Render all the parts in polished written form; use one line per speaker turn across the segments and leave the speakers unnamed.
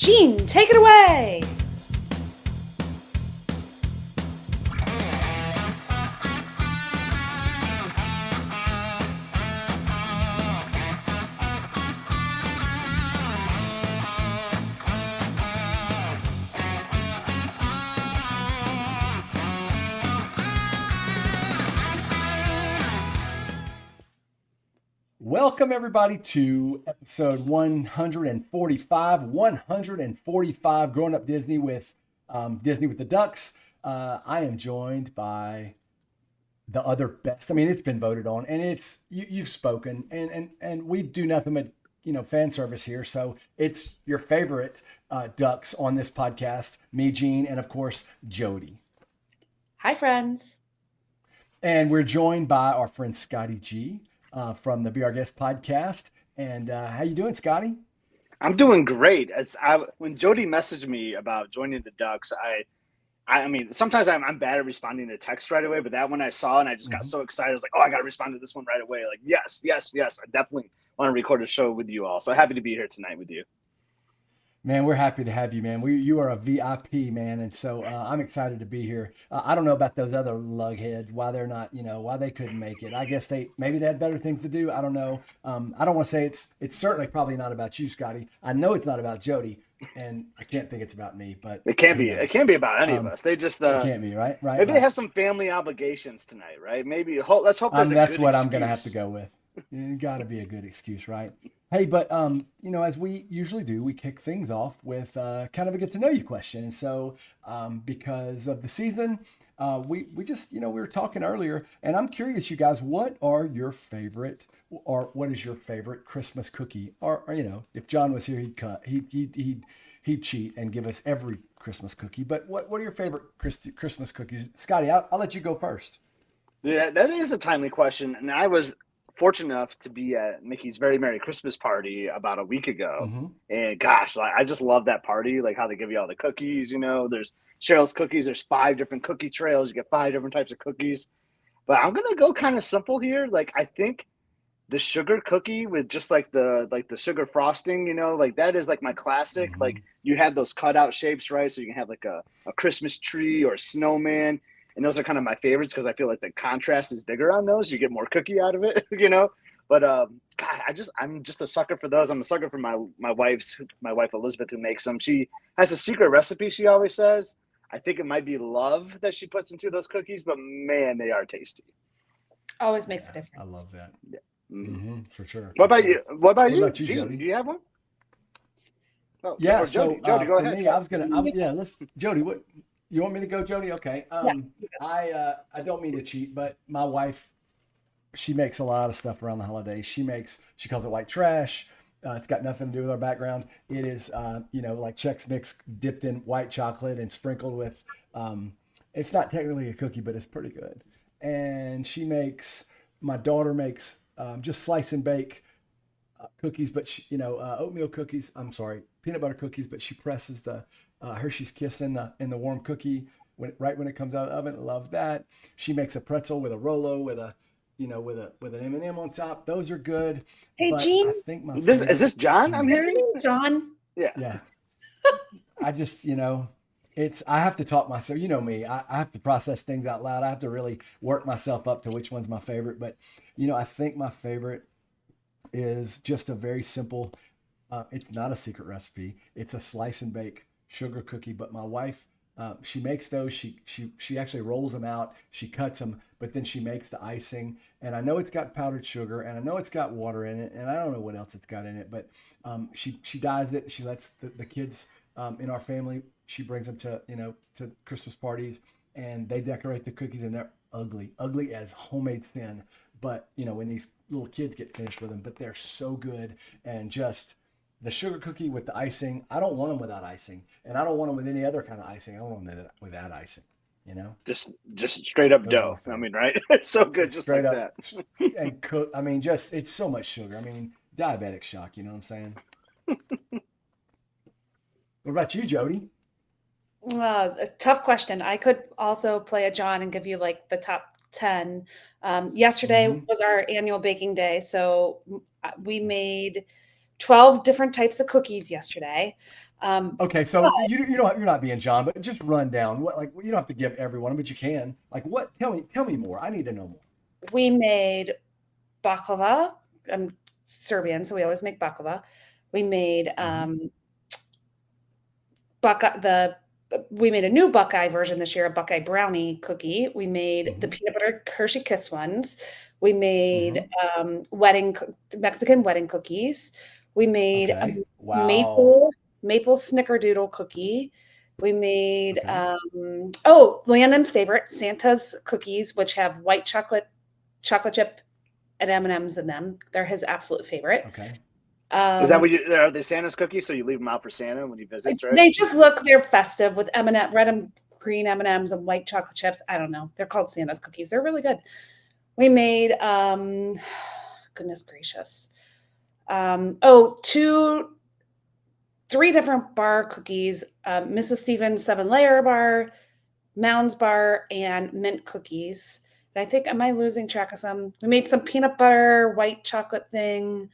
Gene, take it away.
Welcome, everybody, to episode 145 Growing Up Disney with the Ducks. I am joined by the other best. I mean, it's been voted on, and you've spoken, and we do nothing but fan service here. So it's your favorite Ducks on this podcast, me, Gene, and of course Jody.
Hi, friends.
And we're joined by our friend Scottie G. From the Be Our Guest podcast. And how you doing, Scottie?
I'm doing great. When Jody messaged me about joining the Ducks, I mean, sometimes I'm bad at responding to text right away, but that one I saw and I just got so excited. I was like, oh, I got to respond to this one right away. Like, yes. I definitely want to record a show with you all. So happy to be here tonight with you.
Man, we're happy to have you, man. You are a VIP, man, and so I'm excited to be here. I don't know about those other lugheads, why they're not, why they couldn't make it. I guess maybe they had better things to do. I don't know. I don't want to say it's certainly probably not about you, Scottie. I know it's not about Jody, and I can't think it's about me. But
it can't be. It can't be about any of us. They just
it can't be, right?
Maybe they have some family obligations tonight, right? Maybe. Let's hope there's
that's what
excuse.
I'm going to have to go with. It got to be a good excuse, right? Hey, but as we usually do, we kick things off with kind of a get to know you question. And so, because of the season, we just we were talking earlier, and I'm curious, you guys, what is your favorite Christmas cookie? Or if John was here, he'd cheat and give us every Christmas cookie. But what are your favorite Christmas cookies, Scottie? I'll let you go first.
Yeah, that is a timely question, and I was fortunate enough to be at Mickey's Very Merry Christmas party about a week ago.
Mm-hmm.
And gosh, I just love that party, like how they give you all the cookies, there's Cheryl's cookies, there's 5 different cookie trails, you get 5 different types of cookies. But I'm going to go kind of simple here. Like, I think the sugar cookie with just like the sugar frosting, like that is like my classic.
Mm-hmm.
Like you have those cutout shapes, right? So you can have like a Christmas tree or a snowman. And those are kind of my favorites because I feel like the contrast is bigger on those. You get more cookie out of it, But God, I'm just a sucker for those. I'm a sucker for my wife Elizabeth, who makes them. She has a secret recipe. She always says. I think it might be love that she puts into those cookies, but man, they are tasty.
Always makes a difference.
I love that.
Yeah.
Mm-hmm, for sure.
What about you? What about you,
Gene?
Jody? Do you have one?
Oh, yeah.
Jody, go ahead.
Me, let's Jody. What? You want me to go, Jody? Okay.
Yes.
I don't mean to cheat, but my wife, she makes a lot of stuff around the holidays. She calls it white trash. It's got nothing to do with our background. It is, like Chex Mix dipped in white chocolate and sprinkled with, it's not technically a cookie, but it's pretty good. And my daughter makes just slice and bake cookies, but oatmeal cookies. I'm sorry, peanut butter cookies, but she presses the Hershey's Kiss in the warm cookie right when it comes out of the oven. I love that. She makes a pretzel with a Rolo with an M&M on top. Those are good.
Hey, Gene,
is this John? I'm hearing
John.
Yeah. I just I have to talk myself. You know me. I have to process things out loud. I have to really work myself up to which one's my favorite. But I think my favorite is just a very simple. It's not a secret recipe. It's a slice and bake sugar cookie, but my wife, she makes those. She actually rolls them out. She cuts them, but then she makes the icing. And I know it's got powdered sugar, and I know it's got water in it, and I don't know what else it's got in it. But she dyes it. She lets the kids in our family. She brings them to Christmas parties, and they decorate the cookies, and they're ugly as homemade sin. But when these little kids get finished with them, but they're so good, and just. The sugar cookie with the icing, I don't want them without icing. And I don't want them with any other kind of icing. I want them without icing,
Just straight up dough. I mean, right? It's so good just straight like up
that. And cook. I mean, it's so much sugar. I mean, diabetic shock, you know what I'm saying? What about you, Jody?
A tough question. I could also play a John and give you like the top 10. Yesterday was our annual baking day. So we made 12 different types of cookies yesterday.
Okay,
but
so you're not being John, but just run down what, like, you don't have to give everyone, but you can. Like, what? Tell me more. I need to know more.
we made baklava. I'm Serbian, so we always make baklava. We made
Hmm.
Buckeye the we made a new Buckeye version this year, a Buckeye brownie cookie. We made the
Hmm.
peanut butter Hershey Kiss ones. We made
Hmm.
wedding Mexican wedding cookies. We made a
Okay. Wow.
maple snickerdoodle cookie. We made
Okay.
Landon's favorite, Santa's cookies, which have white chocolate chip and M&Ms in them. They're his absolute favorite.
Okay.
Is that
Um,
what you are they Santa's cookies? So you leave them out for Santa when he visits, right?
they're festive with red and green M&Ms and white chocolate chips. I don't know. They're called Santa's cookies. They're really good. We made goodness gracious. Three different bar cookies. Mrs. Stevens 7-layer bar, Mounds bar, and mint cookies. And I think, am I losing track of some? We made some peanut butter, white chocolate thing.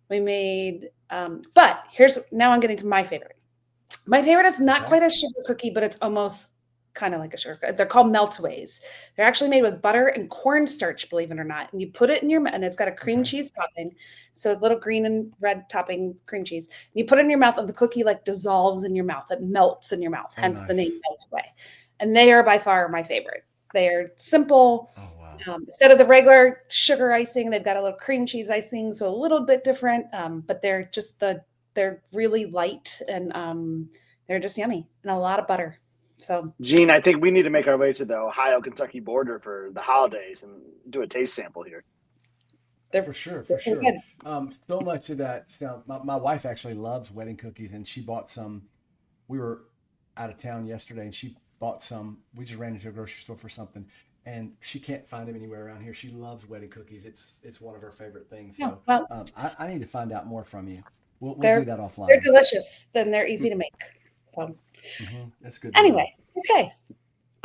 We made, but now I'm getting to my favorite. My favorite is not
Okay.
quite a sugar cookie, but it's almost kind of like a sugar. They're called meltaways. They're actually made with butter and cornstarch, believe it or not. And you put it in and it's got a cream
Okay.
cheese topping. So a little green and red topping cream cheese. And you put it in your mouth and the cookie like dissolves in your mouth. It melts in your mouth,
Oh,
hence the name
nice.
Meltaway. And they are by far my favorite. They are simple.
Oh, wow.
Instead of the regular sugar icing, they've got a little cream cheese icing, so a little bit different. But they're really light and they're just yummy and a lot of butter. So
Gene, I think we need to make our way to the Ohio-Kentucky border for the holidays and do a taste sample here.
they're
For sure,
they're
for
pretty
sure.
good.
So much of that sound. My wife actually loves wedding cookies, and she bought some. We were out of town yesterday, and she bought some. We just ran into a grocery store for something, and she can't find them anywhere around here. She loves wedding cookies. It's one of her favorite things.
Yeah,
So
well,
I need to find out more from you. We'll do
they're
that
they're
offline.
delicious and they're easy to make. So
That's good to know.
anyway, okay.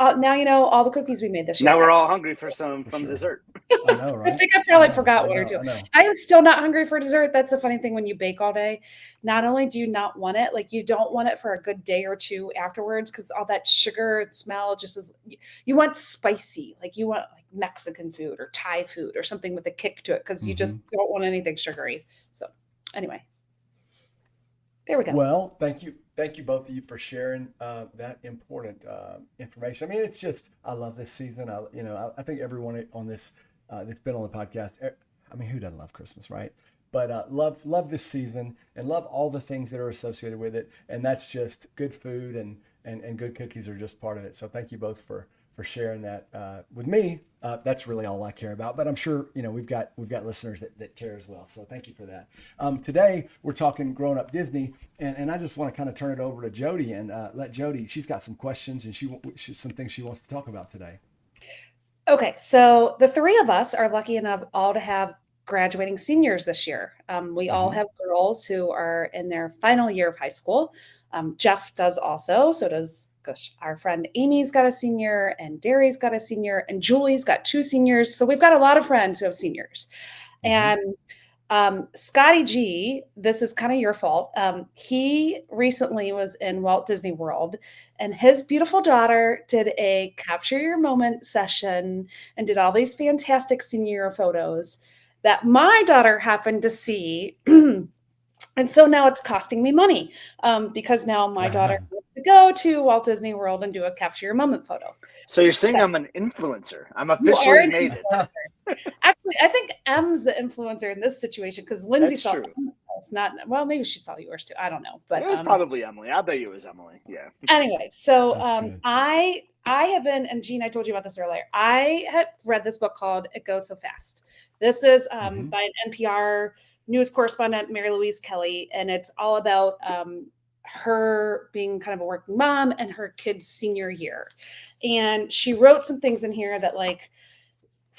Now you know all the cookies we made this year.
Now we're all hungry for some
For
from
sure.
dessert.
I know,
I
right?
think I
I
probably
know.
forgot
I
one or
know.
two.
I know.
I am still not hungry for dessert. That's the funny thing when you bake all day. Not only do you not want it, like you don't want it for a good day or two afterwards because all that sugar and smell just is. You want spicy, like you want like Mexican food or Thai food or something with a kick to it because you
Hmm.
just don't want anything sugary. So anyway, there we go.
Well, thank you both of you for sharing that important information. I mean, it's just I love this season. I think everyone on this that's been on the podcast. I mean, who doesn't love Christmas, right? But love this season and love all the things that are associated with it. And that's just good food and good cookies are just part of it. So thank you both for sharing that with me. That's really all I care about. But I'm sure we've got listeners that care as well. So thank you for that. Today we're talking grown up Disney, and I just want to kind of turn it over to Jody and let Jody. She's got some questions and some things she wants to talk about today.
Okay, so the three of us are lucky enough all to have graduating seniors this year. We all
Hmm.
have girls who are in their final year of high school. Jeff does also. So does gosh, our friend Amy's got a senior, and Derry's got a senior, and Julie's got two seniors. So we've got a lot of friends who have seniors.
Hmm.
And Scottie G, this is kind of your fault. He recently was in Walt Disney World, and his beautiful daughter did a capture your moment session and did all these fantastic senior photos that my daughter happened to see. And so now it's costing me money because now my daughter wants to go to Walt Disney World and do a capture your moment photo.
So you're saying
So
I'm an influencer. I'm
you are
officially
an
made it.
influencer. Actually, I think M's the influencer in this situation because Lindsay
That's
saw
true.
M's post, not well, maybe she saw yours too. I don't know.
It
But
was probably Emily. I bet you it was Emily. Yeah.
anyway, so
That's good.
I have been, and Jean, I told you about this earlier. I had read this book called It Goes So Fast. This is
Hmm.
by an NPR news correspondent, Mary Louise Kelly, and it's all about her being kind of a working mom and her kid's senior year. And she wrote some things in here that like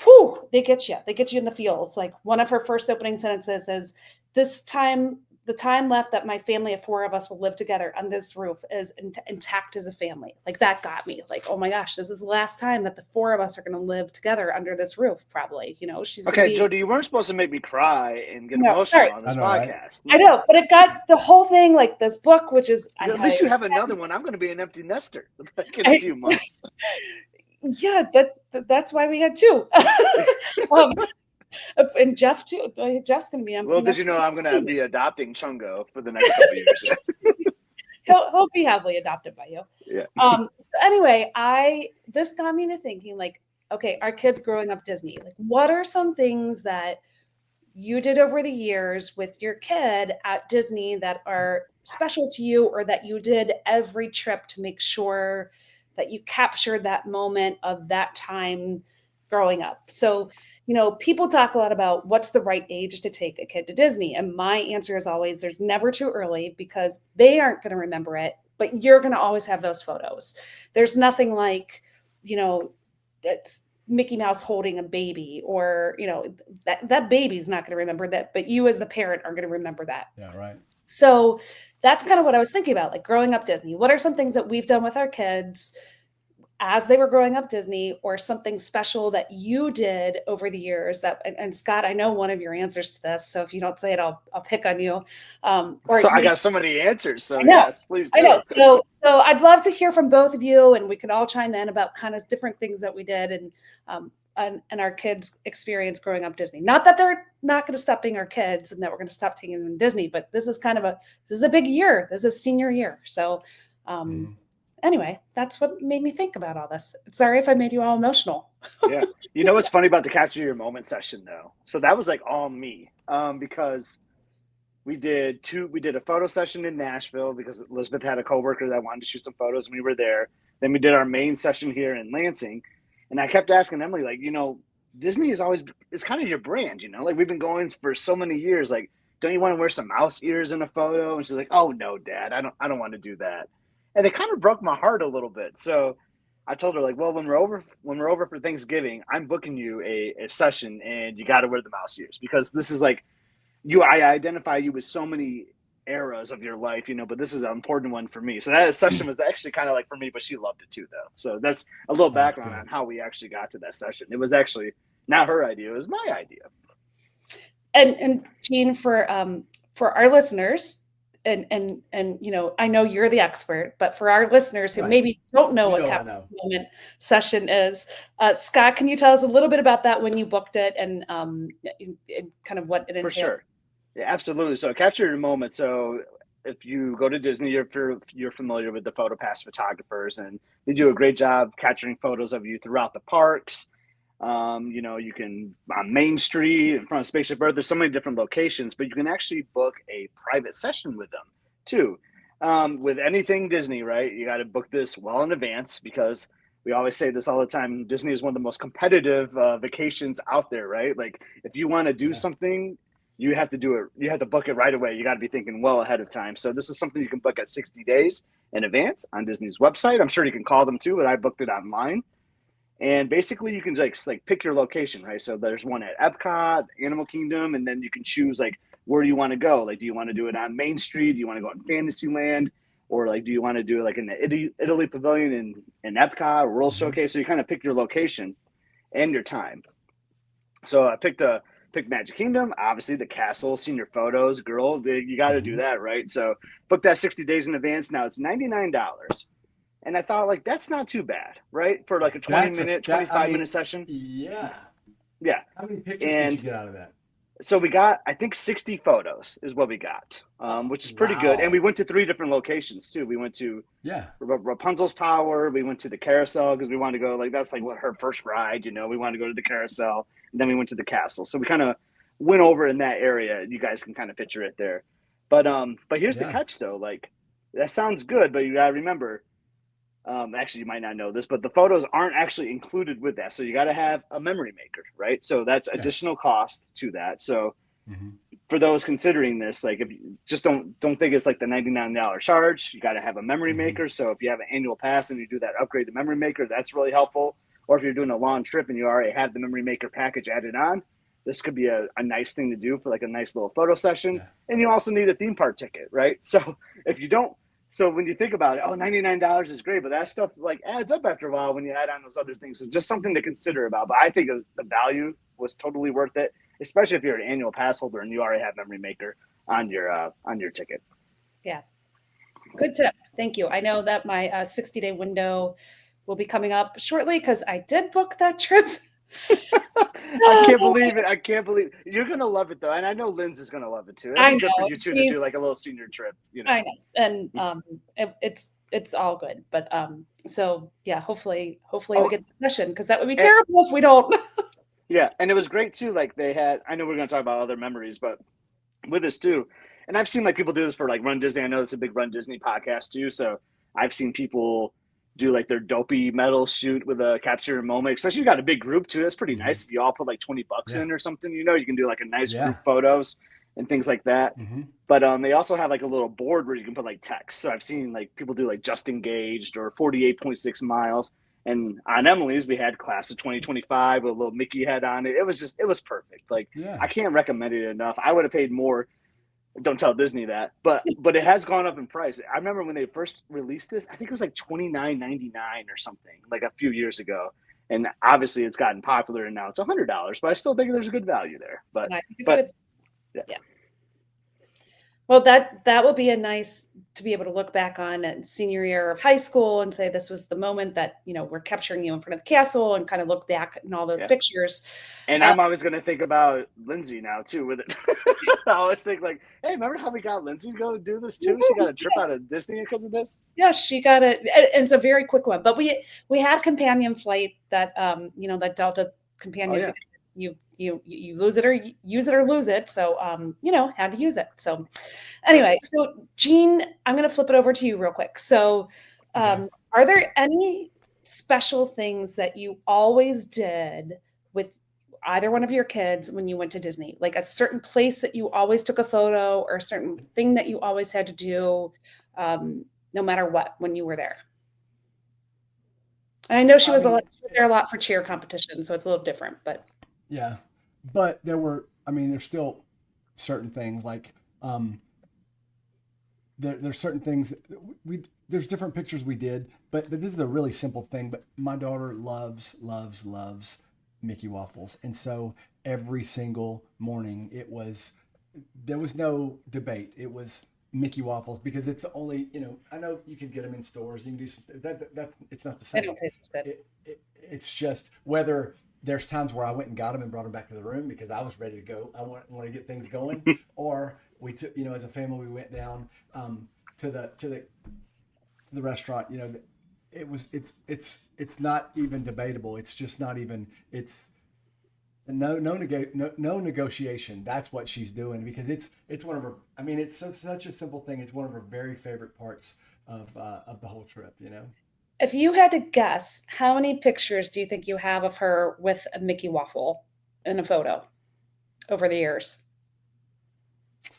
whew, they get you. They get you in the feels. Like one of her first opening sentences is, "This time the time left that my family of 4 of us will live together on this roof is intact as a family. Like that got me like, oh my gosh, this is the last time that the 4 of us are going to live together under this roof. Probably, you know, she's going to
Okay,
be,
Jody, you weren't supposed to make me cry and get
no,
emotional
sorry.
on
I
this
know, right?
podcast.
I know, but it got the whole thing, like this book, which is, I
At least you have another one. I'm going to be an empty nester like in a few months.
yeah, that's why we had 2. um, and Jeff too. Jeff's going to be empty.
Well, did you know I'm going to be adopting Chungo for the next couple of years?
He'll be happily adopted by you.
Yeah.
So anyway, this got me to thinking, like, okay, our kids growing up Disney, like, what are some things that you did over the years with your kid at Disney that are special to you, or that you did every trip to make sure that you captured that moment of that time growing up? So, you know, people talk a lot about what's the right age to take a kid to Disney. And my answer is always there's never too early, because they aren't going to remember it, but you're going to always have those photos. There's nothing like, you know, it's Mickey Mouse holding a baby, or, you know, that baby's not going to remember that, but you as the parent are going to remember that.
Yeah, right.
So that's kind of what I was thinking about, like growing up Disney. What are some things that we've done with our kids as they were growing up Disney, or something special that you did over the years that, and Scott, I know one of your answers to this, so if you don't say it, I'll pick on you.
So I got so many answers. So yes, please do.
I know. So I'd love to hear from both of you, and we can all chime in about kind of different things that we did, and our kids' experience growing up Disney. Not that they're not going to stop being our kids and that we're going to stop taking them to Disney, but this is a big year. This is senior year. So, anyway, that's what made me think about all this. Sorry if I made you all emotional.
Yeah. You know what's funny about the capture your moment session though? So that was like all me, because we did a photo session in Nashville because Elizabeth had a coworker that wanted to shoot some photos and we were there. Then we did our main session here in Lansing. And I kept asking Emily, like, you know, Disney it's kind of your brand, you know, like we've been going for so many years. Like, don't you want to wear some mouse ears in a photo? And she's like, oh no, Dad, I don't want to do that. And it kind of broke my heart a little bit. So I told her, like, well, when we're over for Thanksgiving, I'm booking you a session and you got to wear the mouse ears, because this is like I identify you with so many eras of your life, you know, but this is an important one for me. So that session was actually kind of like for me, but she loved it too, though. So that's a little background on how we actually got to that session. It was actually not her idea; it was my idea.
And Jean, for our listeners, and you know, I know you're the expert, but for our listeners who maybe don't know what capture moment session is, Scott, can you tell us a little bit about that, when you booked it, and kind of what it entailed?
For sure. Yeah, absolutely. So capture your moment. So if you go to Disney, you're familiar with the PhotoPass photographers, and they do a great job capturing photos of you throughout the parks. You know, you can on Main Street in front of Spaceship Earth. There's so many different locations, but you can actually book a private session with them too. With anything Disney, right? You got to book this well in advance, because we always say this all the time. Disney is one of the most competitive vacations out there, right? Like if you want to do something, you have to do it. You have to book it right away. You got to be thinking well ahead of time. So this is something you can book at 60 days in advance on Disney's website. I'm sure you can call them too, but I booked it online. And basically you can like pick your location, right? So there's one at Epcot, Animal Kingdom, and then you can choose like where do you want to go? Like, do you want to do it on Main Street? Do you want to go in Fantasyland? Or like, do you want to do it like in the Italy Pavilion in Epcot or World Showcase? So you kind of pick your location and your time. So I picked Magic Kingdom, obviously the castle, senior photos, girl, you got to do that, right? So book that 60 days in advance. Now it's $99. And I thought, like, that's not too bad, right? For like a 25-minute session.
Yeah.
Yeah.
How many pictures did you get out of that?
So we got, I think 60 photos is what we got, which is pretty good. And we went to 3 different locations too. We went to Rapunzel's Tower. We went to the carousel because we wanted to go, like, that's like what her first ride, you know, we wanted to go to the carousel. And then we went to the castle. So we kind of went over in that area. You guys can kind of picture it there. But here's the catch though. Like, that sounds good, but you got to remember, actually, you might not know this, but the photos aren't actually included with that. So you got to have a memory maker, right? So that's additional cost to that. So for those considering this, like, if you just don't think it's like the $99 charge, you got to have a memory maker. So if you have an annual pass and you do that upgrade to memory maker, that's really helpful. Or if you're doing a long trip and you already have the memory maker package added on, this could be a nice thing to do for like a nice little photo session.
Yeah.
And you also need a theme park ticket, right? So if you don't, so when you think about it, oh, $99 is great, but that stuff like adds up after a while when you add on those other things. So just something to consider about. But I think the value was totally worth it, especially if you're an annual pass holder and you already have Memory Maker on your ticket.
Yeah. Good tip. Thank you. I know that my 60-day window will be coming up shortly because I did book that trip.
I can't believe it. I can't believe it. You're gonna love it though, and I know Lynn's is gonna love it too. It'll be good for you too to do like a little senior trip. You know,
I know, and it's all good. But so yeah, hopefully we get the session because that would be terrible if we don't.
Yeah, and it was great too. Like they had, I know we're gonna talk about other memories, but with this too, and I've seen like people do this for like Run Disney. I know it's a big Run Disney podcast too, so I've seen people do like their dopey metal shoot with a capture a moment, especially you got a big group too. That's pretty nice if you all put like $20 in or something, you know, you can do like a nice group photos and things like that. But they also have like a little board where you can put like text. So I've seen like people do like just engaged or 48.6 miles. And on Emily's, we had class of 2025 with a little Mickey head on it. It was perfect. Like I can't recommend it enough. I would have paid more. Don't tell Disney that, but it has gone up in price. I remember when they first released this, I think it was like $29.99 or something, like a few years ago. And obviously, it's gotten popular, and now it's $100. But I still think there's a good value there. But
I think it's good. Yeah. Well, that will be a nice to be able to look back on at senior year of high school and say this was the moment that, you know, we're capturing you in front of the castle and kind of look back in all those pictures.
And I'm always going to think about Lindsay now too with it. I always think like, hey, remember how we got Lindsay to go do this too? She got a trip out of Disney because of this.
Yeah, she got it. And it's a very quick one, but we had companion flight that you know, that Delta companion ticket. You lose it or use it or lose it. So, you know, had to use it. So anyway, so Jean, I'm going to flip it over to you real quick. So, are there any special things that you always did with either one of your kids when you went to Disney? Like a certain place that you always took a photo or a certain thing that you always had to do, no matter what, when you were there? And I know she was there a lot for cheer competition, so it's a little different, but.
Yeah, but there's still certain things like there's certain things there's different pictures we did, but this is a really simple thing. But my daughter loves Mickey waffles, and so every single morning there was no debate. It was Mickey waffles because it's only, you know, I know you can get them in stores. You can do some, that's it's not the same.
They don't taste as good.
It's just whether. There's times where I went and got them and brought them back to the room because I was ready to go. I want to get things going. Or we took, you know, as a family, we went down to the restaurant. You know, it's not even debatable. It's just not even. It's no negotiation. That's what she's doing because it's one of her. I mean, it's such a simple thing. It's one of her very favorite parts of the whole trip. You know.
If you had to guess, how many pictures do you think you have of her with a Mickey waffle in a photo over the years?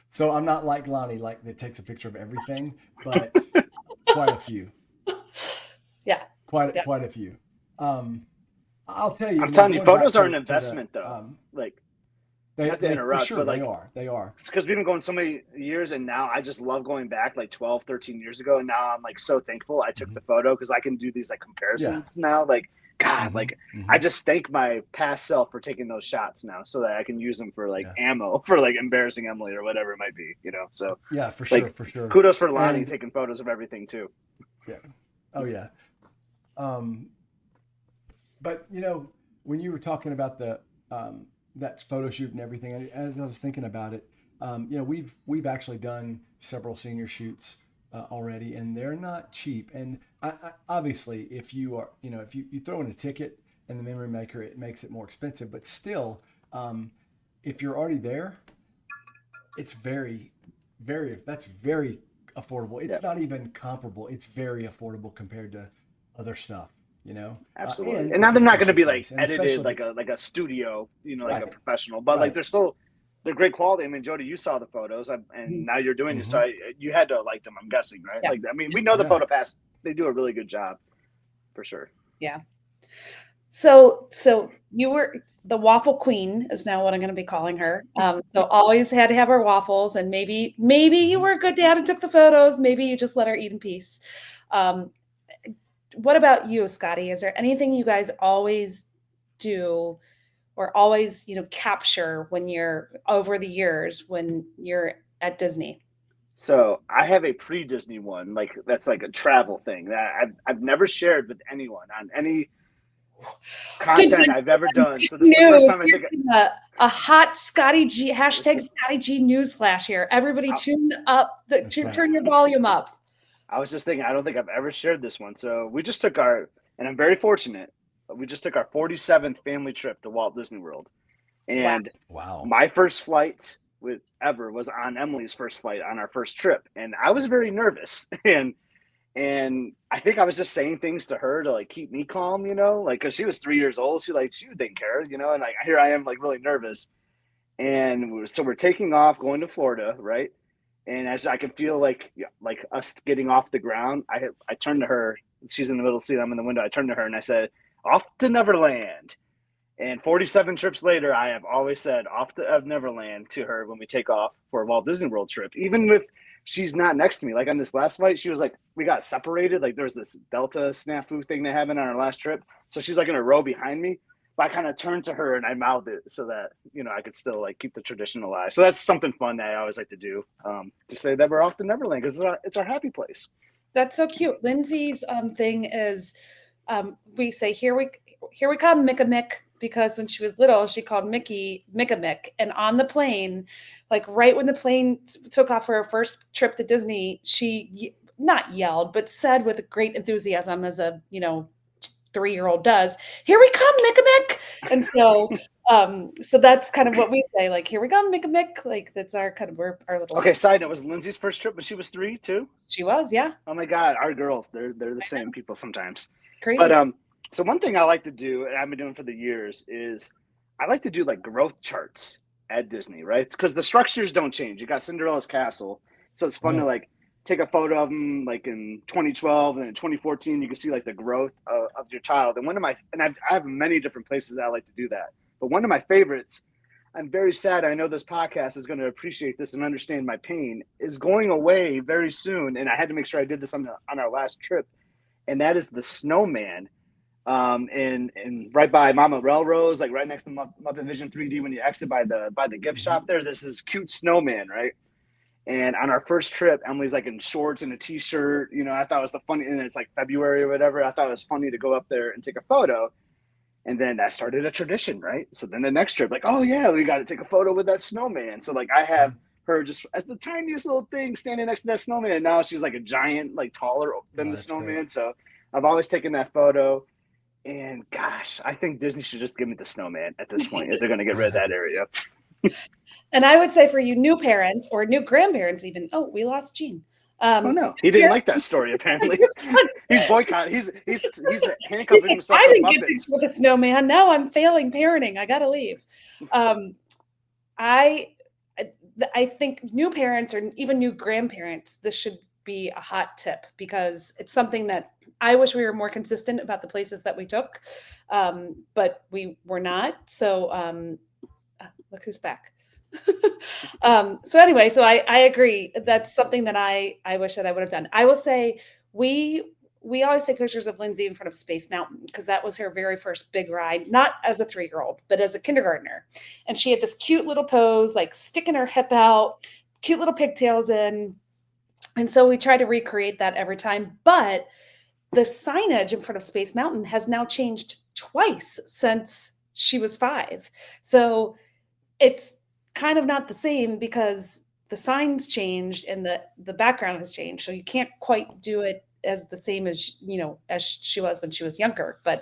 So I'm not like Lonnie, like that takes a picture of everything, but quite a few.
Yeah.
Quite a few. I'll tell you.
I'm telling you, photos are an investment though. Like, not to interrupt,
sure,
but like
they are.
Because we've been going so many years, and now I just love going back like 12, 13 years ago. And now I'm like so thankful I took the photo because I can do these like comparisons now. Like, God, I just thank my past self for taking those shots now so that I can use them for like ammo for like embarrassing Emily or whatever it might be, you know? So
yeah, for sure.
Kudos for Lonnie taking photos of everything too.
Yeah. Oh yeah. But you know, when you were talking about the, that photo shoot and everything, as I was thinking about it, you know, we've actually done several senior shoots already, and they're not cheap. And I obviously, if you are, you know, if you throw in a ticket and the memory maker, it makes it more expensive. But still, if you're already there, it's very affordable. It's not even comparable. It's very affordable compared to other stuff. You know,
absolutely. And now they're not going to be like edited like a studio, you know, like a professional, but like they're great quality. I mean, Jody, you saw the photos, and now you're doing it, so you had to like them. I'm guessing, right? Yeah. Like, I mean, we know the Photo Pass; they do a really good job, for sure.
Yeah. So you were the waffle queen is now what I'm going to be calling her. So always had to have her waffles, and maybe you
Mhm.
were a good dad and took the photos. Maybe you just let her eat in peace. Um, what about you, Scotty? Is there anything you guys always do or always, capture when you're over the years when you're at Disney?
So I have a pre-Disney one, like that's like a travel thing that I've never shared with anyone on any
Dun,
content
dun,
I've ever
dun,
done. So
breaking
this is the first
news.
time I
We're
think
getting a hot Scotty G
this
hashtag
is.
Scotty G newsflash here. Everybody
I,
tune up,
That's right.
turn your volume up.
I was just thinking, I don't think I've ever shared this one. So we just took our, and I'm very fortunate. We just took our 47th family trip to Walt Disney World,
Wow.
and
Wow.
my first flight with ever was on Emily's first flight on our first trip, and I was very nervous, and I think I was just saying things to her to like keep me calm, like because she was 3 years old, she didn't care, and like here I am like really nervous, and so we're taking off going to Florida, right? And as I could feel like us getting off the ground, I turned to her. She's in the middle seat. I'm in the window. I turned to her and I said, "Off to Neverland." And 47 trips later, I have always said "off to Neverland" to her when we take off for a Walt Disney World trip. Even if she's not next to me, like on this last flight, she was like, we got separated. Like there's this Delta snafu thing that happened on our last trip, so she's like in a row behind me. But I kind of turned to her and I mouthed it so that I could still like keep the tradition alive. So that's something fun that I always like to do, to say that we're off to Neverland because it's our happy place.
That's so cute. Lindsay's thing is we say here we come Micka Mick because when she was little she called Mickey Micka Mick, and on the plane, like right when the plane took off for her first trip to Disney, she not yelled but said with great enthusiasm as a 3-year-old does, "Here we come, Micka Mick!" And so that's kind of what we say, like, "Here we come, Micka Mick!" Like that's our kind of our little.
Okay, side note, was Lindsay's first trip when she was 3 too?
She was, yeah,
Oh my God, our girls, they're the same people sometimes.
it's
But
crazy.
so one thing I like to do, and I've been doing for the years, is I like to do like growth charts at Disney, right? Because the structures don't change. You got Cinderella's castle, so it's fun to
Right.
like take a photo of them like in 2012 and in 2014. You can see like the growth of your child. And I have many different places that I like to do that. But one of my favorites, I'm very sad. I know this podcast is going to appreciate this and understand my pain, is going away very soon. And I had to make sure I did this on our last trip, and that is the snowman. And right by Mama Railroads, like right next to Muppet Vision 3D, when you exit by the gift
Mhm.
shop there, there's this cute snowman, right? And on our first trip, Emily's like in shorts and a t-shirt. I thought it was the funny, and it's like February or whatever. I thought it was funny to go up there and take a photo. And then that started a tradition, right? So then the next trip, like, oh yeah, we got to take a photo with that snowman. So like I have
Right.
her just as the tiniest little thing standing next to that snowman, and now she's like a giant, like taller than
Oh,
the
that's great.
snowman. So I've always taken that photo. And gosh, I think Disney should just give me the snowman at this point if they're going to get rid of that area.
And I would say for you new parents or new grandparents even, oh, we lost Gene.
Oh
New
no, he didn't
parents,
like that story.
I
Apparently,
just
he's boycott. He's
he
handcuffing
said,
himself
I
to
didn't get this
Muppets.
with a snowman. Now I'm failing parenting. I gotta leave. Um, I I think new parents or even new grandparents, this should be a hot tip because it's something that I wish we were more consistent about the places that we took, but we were not. So look who's back. So anyway, so I agree. That's something that I wish that I would have done. I will say we always take pictures of Lindsay in front of Space Mountain because that was her very first big ride, not as a 3-year-old, but as a kindergartner. And she had this cute little pose, like sticking her hip out, cute little pigtails in. And so we try to recreate that every time. But the signage in front of Space Mountain has now changed twice since she was 5. So it's kind of not the same because the signs changed and the background has changed, so you can't quite do it as the same as as she was when she was younger. But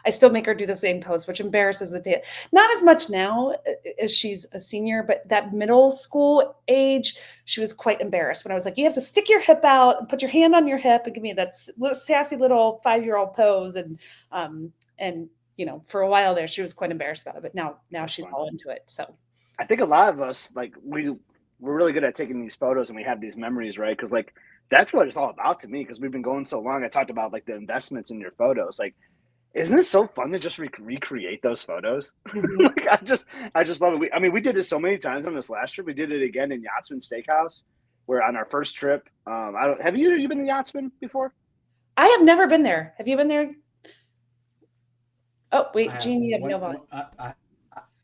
I still make her do the same pose, which embarrasses the day. Not as much now as she's a senior, but that middle school age, she was quite embarrassed when I was like, "You have to stick your hip out and put your hand on your hip and give me that sassy little 5-year-old pose." And for a while there, she was quite embarrassed about it, but now
That's
she's
fun.
all into it. So
I think a lot of us like we're really good at taking these photos and we have these memories, right? Because like that's what it's all about to me. Because we've been going so long. I talked about like the investments in your photos, like Isn't it so fun to just recreate those photos?
Mhm.
Like I just love it. I mean, we did it so many times on this last trip. We did it again in Yachtsman Steakhouse. Where on our first trip, I don't have either of you been to Yachtsman before?
I have never been there. Have you been there? Oh,
I
wait,
have
Gene, you have no volume.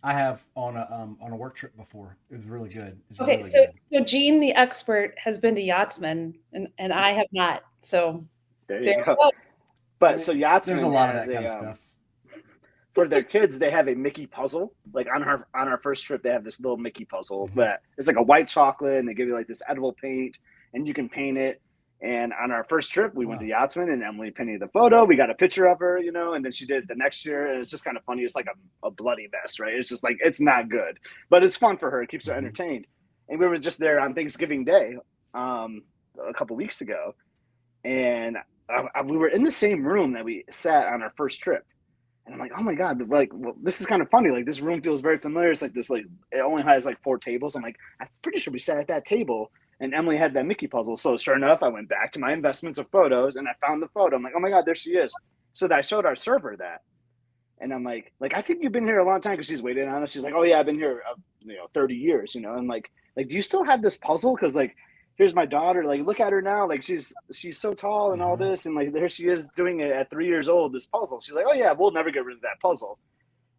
I have on a work trip before. It was really good. It's
Okay,
really
so
good.
Gene, the expert, has been to Yachtsman, and I have not. So
There
there
you go.
we go.
I
But
mean,
so
there's a
Yachtsman
lot of
has
that kind
a
of stuff.
for their kids, they have a Mickey puzzle. Like on our first trip, they have this little Mickey puzzle
Hmm.
that it's like a white chocolate, and they give you like this edible paint, and you can paint it. And on our first trip, we went to
Wow.
Yachtsman, and Emily painted the photo. We got a picture of her, you know, and then she did it the next year, and it's just kind of funny. It's like a bloody mess, right? It's just like it's not good, but it's fun for her. It keeps her
Hmm.
entertained. And we were just there on Thanksgiving Day, um, a couple weeks ago, and we were in the same room that we sat on our first trip. And I'm like, oh my god, like, well, this is kind of funny. Like, this room feels very familiar. It's like this, like, it only has like 4 tables. I'm like, I'm pretty sure we sat at that table. And Emily had that Mickey puzzle. So sure enough, I went back to my investments of photos and I found the photo. I'm like, oh my god, there she is. So that I showed our server that, and I'm like, I think you've been here a long time because she's waiting on us. She's like, oh yeah, I've been here, 30 years, you know. And like, do you still have this puzzle? Because like, here's my daughter. Like, look at her now. Like, she's so tall and all
Hmm.
this, and like, there she is doing it at 3 years old. This puzzle. She's like, oh yeah, we'll never get rid of that puzzle.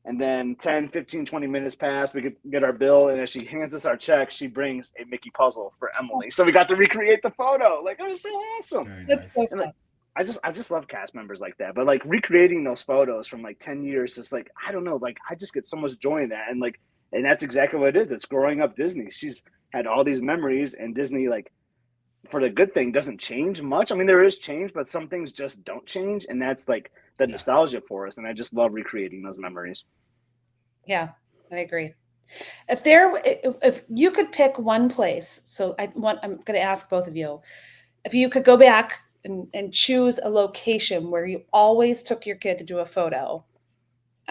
And then 10, 15, 20 minutes pass. We get our bill, and as she hands us our check, she brings a Mickey puzzle for Emily. So we got to recreate the photo. Like, it was so awesome.
Very
That's so
nice.
And like,
fun.
I just love cast members like that. But like recreating those photos from like 10 years, just like I don't know, like I just get so much joy in that. And that's exactly what it is. It's growing up Disney. She's had all these memories, and Disney, like, for the good thing, doesn't change much. I mean, there is change, but some things just don't change, and that's like the
Yeah.
nostalgia for us. And I just love recreating those memories.
Yeah, I agree. If you could pick one place, so I'm going to ask both of you, if you could go back and choose a location where you always took your kid to do a photo,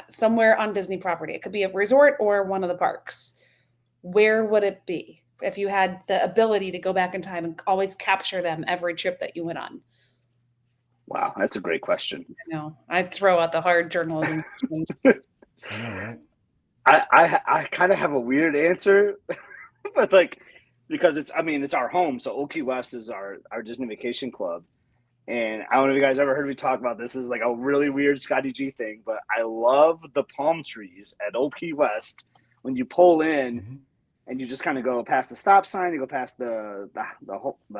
somewhere on Disney property, it could be a resort or one of the parks. Where would it be if you had the ability to go back in time and always capture them every trip that you went on?
Wow, that's a great question.
I know I throw out the hard journalism questions.
I know, right?
I kind of have a weird answer, but like because it's I mean it's our home, so Old Key West is our Disney Vacation Club. And I don't know if you guys ever heard me talk about this. This is like a really weird Scottie G thing, but I love the palm trees at Old Key West when you pull in
Hmm.
and you just kind of go past the stop sign, you go past the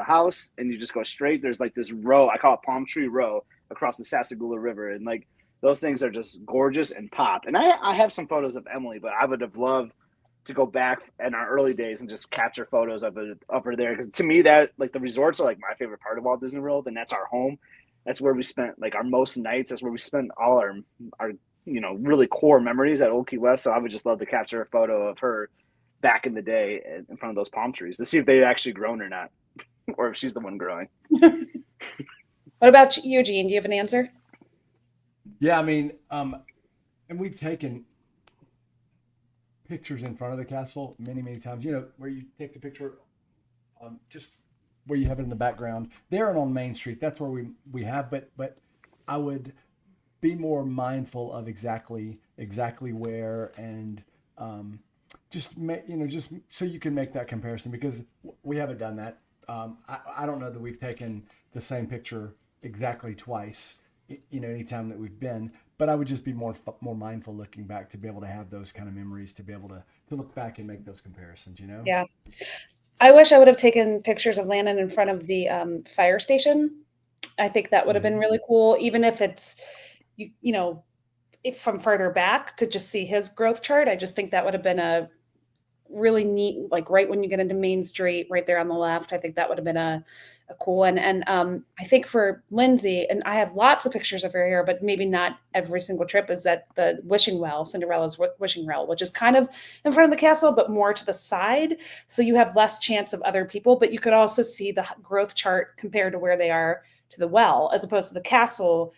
house, and you just go straight. There's like this row, I call it Palm Tree Row, across the Sassagoula River, and like those things are just gorgeous and pop. And I have some photos of Emily, but I would have loved to go back in our early days and just capture photos of her there, because to me that like the resorts are like my favorite part of Walt Disney World, and that's our home. That's where we spent like our most nights. That's where we spent all our really core memories at Old Key West. So I would just love to capture a photo of her back in the day in front of those palm trees to see if they had actually grown or not, or if she's the one growing.
What about you, Eugene? Do you have an answer?
Yeah, I mean, and we've taken pictures in front of the castle many, many times. You know, where you take the picture, just where you have it in the background. There and on Main Street, that's where we have. But I would be more mindful of exactly where, and just so you can make that comparison, because we haven't done that. I don't know that we've taken the same picture exactly twice. Anytime that we've been, but I would just be more mindful looking back to be able to have those kind of memories, to be able to look back and make those comparisons.
Yeah. I wish I would have taken pictures of Landon in front of the fire station. I think that would have been
Hmm.
really cool, even if it's you know if from further back to just see his growth chart. I just think that would have been a really neat, like right when you get into Main Street, right there on the left. I think that would have been a cool one. And I think for Lindsay, and I have lots of pictures of her here, but maybe not every single trip, is at the wishing well, Cinderella's wishing well, which is kind of in front of the castle, but more to the side. So you have less chance of other people, but you could also see the growth chart compared to where they are to the well, as opposed to the castle,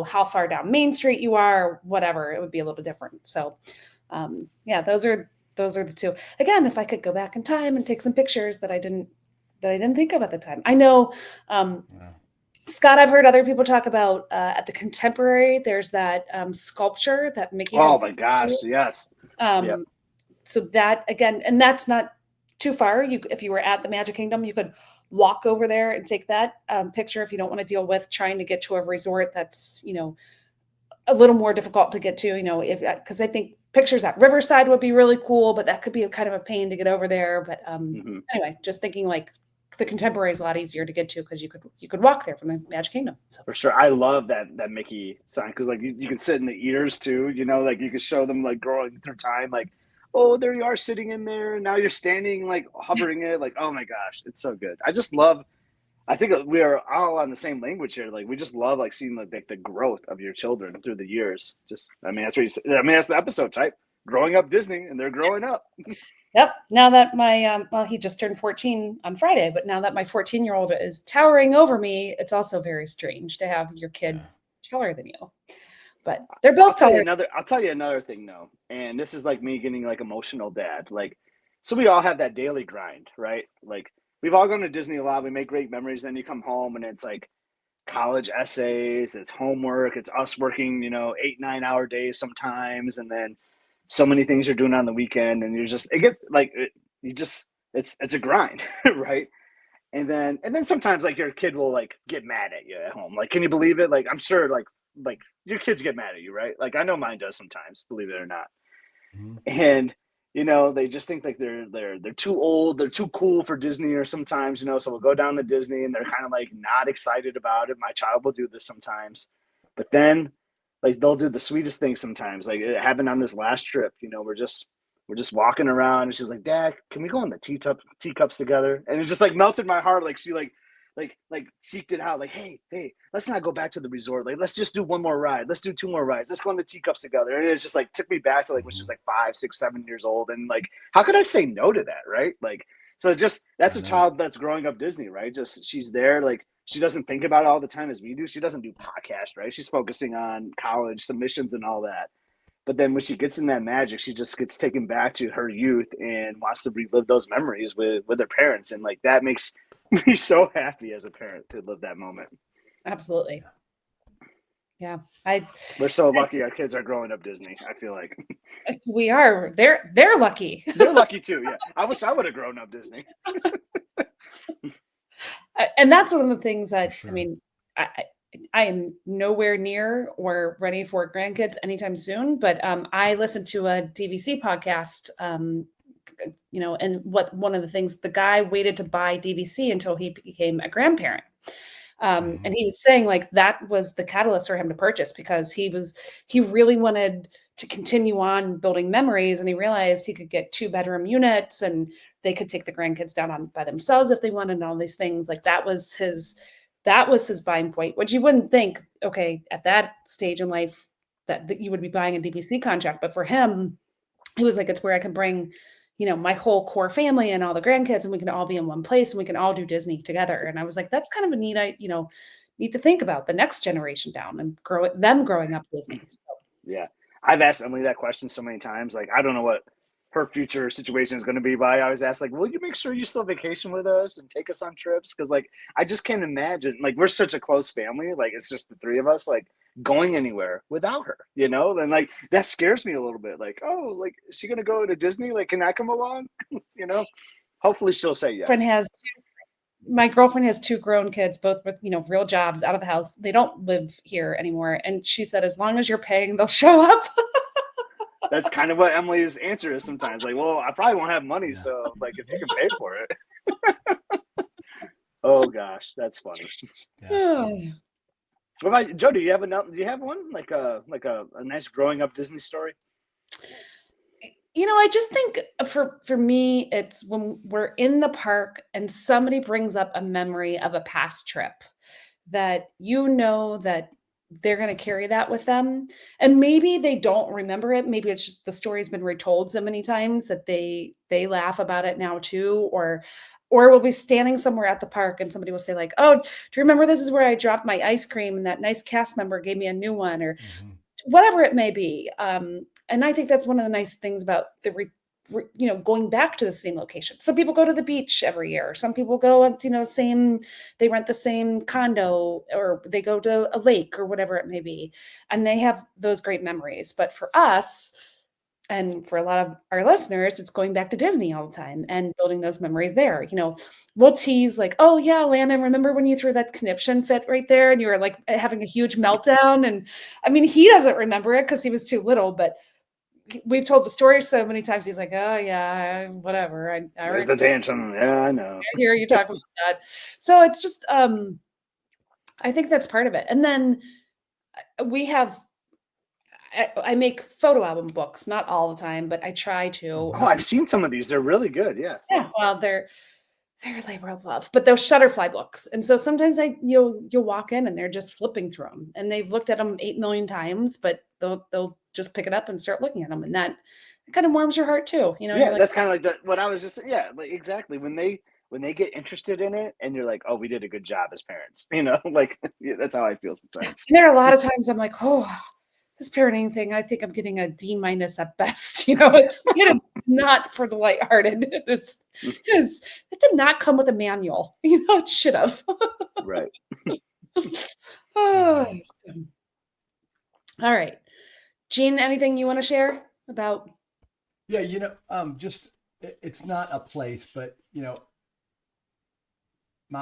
how far down Main Street you are, whatever, it would be a little different. So yeah, those are the two. Again, if I could go back in time and take some pictures that I didn't think of at the time. I know, um,
Yeah.
Scott, I've heard other people talk about at the Contemporary, there's that sculpture that Mickey
Oh
has.
my gosh, yes. Yep.
Um, so that again, and that's not too far. If you were at the Magic Kingdom, you could walk over there and take that picture if you don't want to deal with trying to get to a resort that's, a little more difficult to get to, if because I think pictures at Riverside would be really cool, but that could be a kind of a pain to get over there. But anyway, just thinking like the Contemporary is a lot easier to get to because you could walk there from the Magic Kingdom. So
For sure. I love that Mickey sign because like you can sit in the ears too, like you can show them like growing through time, like, oh, there you are sitting in there, and now you're standing like hovering it, like, oh my gosh, it's so good. I think we are all on the same language here. Like we just love like seeing like the growth of your children through the years. Just I mean that's what you say. I mean that's the episode type. Growing up Disney and they're growing up.
yep. Now that my well, he just turned 14 on Friday, but now that my 14-year-old is towering over me, it's also very strange to have your kid taller than you. But they're both taller.
I'll tell you another thing though, and this is like me getting like emotional dad. Like, so we all have that daily grind, right? Like we've all gone to Disney a lot. We make great memories. Then you come home and it's like college essays, it's homework, it's us working, 8, 9 hour days sometimes, and then so many things you're doing on the weekend, and it's a grind, right? And then sometimes like your kid will like get mad at you at home. Like, can you believe it? Like, I'm sure like your kids get mad at you, right? Like I know mine does sometimes, believe it or not.
Mhm.
And they just think like they're too old, they're too cool for Disney, or sometimes, so we'll go down to Disney and they're kind of like not excited about it. My child will do this sometimes, but then like they'll do the sweetest thing sometimes. Like it happened on this last trip. We're just walking around and she's like, Dad, can we go on the teacups together? And it just like melted my heart. Like she like seeked it out, like, hey, let's not go back to the resort, like let's just do one more ride, let's do two more rides, let's go on the teacups together. And it's just like took me back to like when she was like 5, 6, 7 years old, and like how could I say no to that, right? Like, so just that's a child that's growing up Disney, right? Just she's there, like she doesn't think about it all the time as we do. She doesn't do podcast, right? She's focusing on college submissions and all that. But then when she gets in that magic, she just gets taken back to her youth and wants to relive those memories with her parents. And like that makes me so happy as a parent to live that moment.
Absolutely. Yeah.
We're so lucky our kids are growing up Disney, I feel like.
We are. They're lucky.
They're lucky too, yeah. I wish I would have grown up Disney.
And that's one of the things that,
sure.
I mean, I am nowhere near or ready for grandkids anytime soon, but I listened to a DVC podcast, and one of the things, the guy waited to buy DVC until he became a grandparent. And he was saying like that was the catalyst for him to purchase, because he really wanted to continue on building memories, and he realized he could get 2-bedroom units and they could take the grandkids down on by themselves if they wanted, and all these things. Like that was his buying point, which you wouldn't think, okay, at that stage in life that you would be buying a DVC contract. But for him, he was like, it's where I can bring, my whole core family and all the grandkids, and we can all be in one place and we can all do Disney together. And I was like, that's kind of a neat, need to think about the next generation down and growing up Disney. So.
Yeah. I've asked Emily that question so many times. Like, I don't know what her future situation is going to be, but I always ask, like, will you make sure you still vacation with us and take us on trips? Because, like, I just can't imagine, like, we're such a close family. Like, it's just the three of us, like, going anywhere without her, And, like, that scares me a little bit. Like, oh, like, is she going to go to Disney? Like, can I come along? Hopefully she'll say yes.
My girlfriend has 2 grown kids, both with, real jobs, out of the house. They don't live here anymore. And she said, as long as you're paying, they'll show up.
That's kind of what Emily's answer is sometimes. Like, well, I probably won't have money, so like if you can pay for it. Oh gosh, that's funny.
Yeah.
What about Joe? Do you have one like a nice growing up Disney story?
I just think for me, it's when we're in the park and somebody brings up a memory of a past trip that that they're going to carry that with them. And maybe they don't remember it. Maybe it's just the story's been retold so many times that they laugh about it now too. Or we'll be standing somewhere at the park and somebody will say like, oh, do you remember this is where I dropped my ice cream and that nice cast member gave me a new one, or whatever it may be. And I think that's one of the nice things about the going back to the same location. Some people go to the beach every year. Some people go and, they rent the same condo or they go to a lake or whatever it may be. And they have those great memories. But for us, and for a lot of our listeners, it's going back to Disney all the time and building those memories there. We'll tease like, "Oh yeah, Landon, remember when you threw that conniption fit right there and you were like having a huge meltdown?" And I mean, he doesn't remember it because he was too little, but we've told the story so many times. He's like, "Oh yeah, whatever. I
There's the tantrum. Yeah, I know.
hear you talk about that." So it's just, I think that's part of it. And then we have I make photo album books, not all the time, but I try to.
Oh, I've seen some of these. They're really good. Yes.
Yeah, well, they're a labor of love, but those Shutterfly books. And so sometimes you'll walk in and they're just flipping through them, and they've looked at them 8 million times, but they'll just pick it up and start looking at them, and that kind of warms your heart too.
Yeah,
You're like,
that's kind of like what I was just. Yeah, like exactly when they get interested in it, and you're like, oh, we did a good job as parents. Like yeah, that's how I feel sometimes.
and there are a lot of times I'm like, oh, this parenting thing, I think I'm getting a D minus at best. It's not for the lighthearted. It did not come with a manual. It should have.
Right.
Oh, all right. Jean, anything you want to share about?
Yeah, just it's not a place, but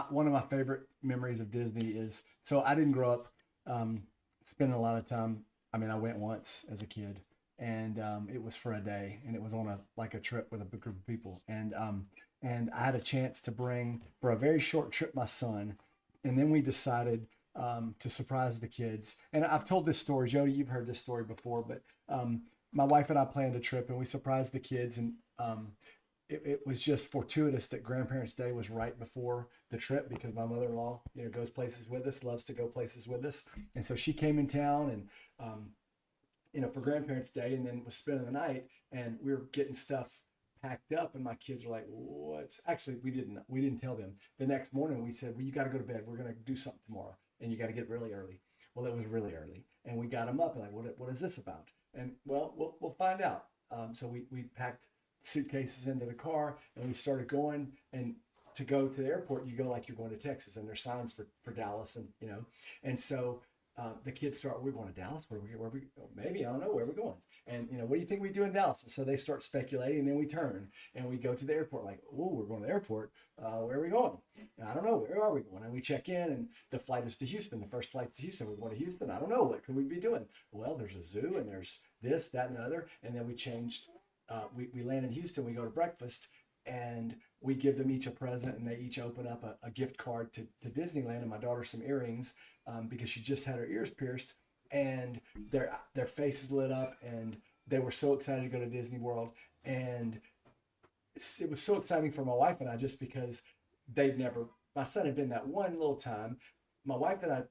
one of my favorite memories of Disney is, so I didn't grow up spending a lot of time. I mean, I went once as a kid, and it was for a day, and it was on a trip with a big group of people, and I had a chance to bring for a very short trip my son, and then we decided to surprise the kids. And I've told this story, Jody, you've heard this story before, but my wife and I planned a trip, and we surprised the kids, and it was just fortuitous that Grandparents' Day was right before the trip because my mother-in-law, goes places with us, loves to go places with us. And so she came in town and, for Grandparents' Day, and then was spending the night, and we were getting stuff packed up, and my kids were like, what's actually, we didn't tell them. The next morning we said, well, you got to go to bed. We're going to do something tomorrow and you got to get really early. Well, it was really early, and we got them up and like, what is this about? And well, we'll find out. So we packed suitcases into the car and we started going, and to go to the airport you go like you're going to Texas, and there's signs for Dallas, and and so the kids start, we're going to Dallas, where we maybe, I don't know where we're going, and what do you think we do in Dallas? And so they start speculating, and then we turn and we go to the airport like, oh, we're going to the airport, where are we going? And I don't know, where are we going? And we check in, and the flight is to Houston, the first flight's to Houston. We're going to Houston, I don't know, what could we be doing? Well, there's a zoo and there's this, that, and the other. And then we changed, we land in Houston, we go to breakfast, and we give them each a present, and they each open up a gift card to Disneyland, and my daughter some earrings, because she just had her ears pierced, and their faces lit up, and they were so excited to go to Disney World. And it was so exciting for my wife and I, just because my son had been that one little time. My wife and I,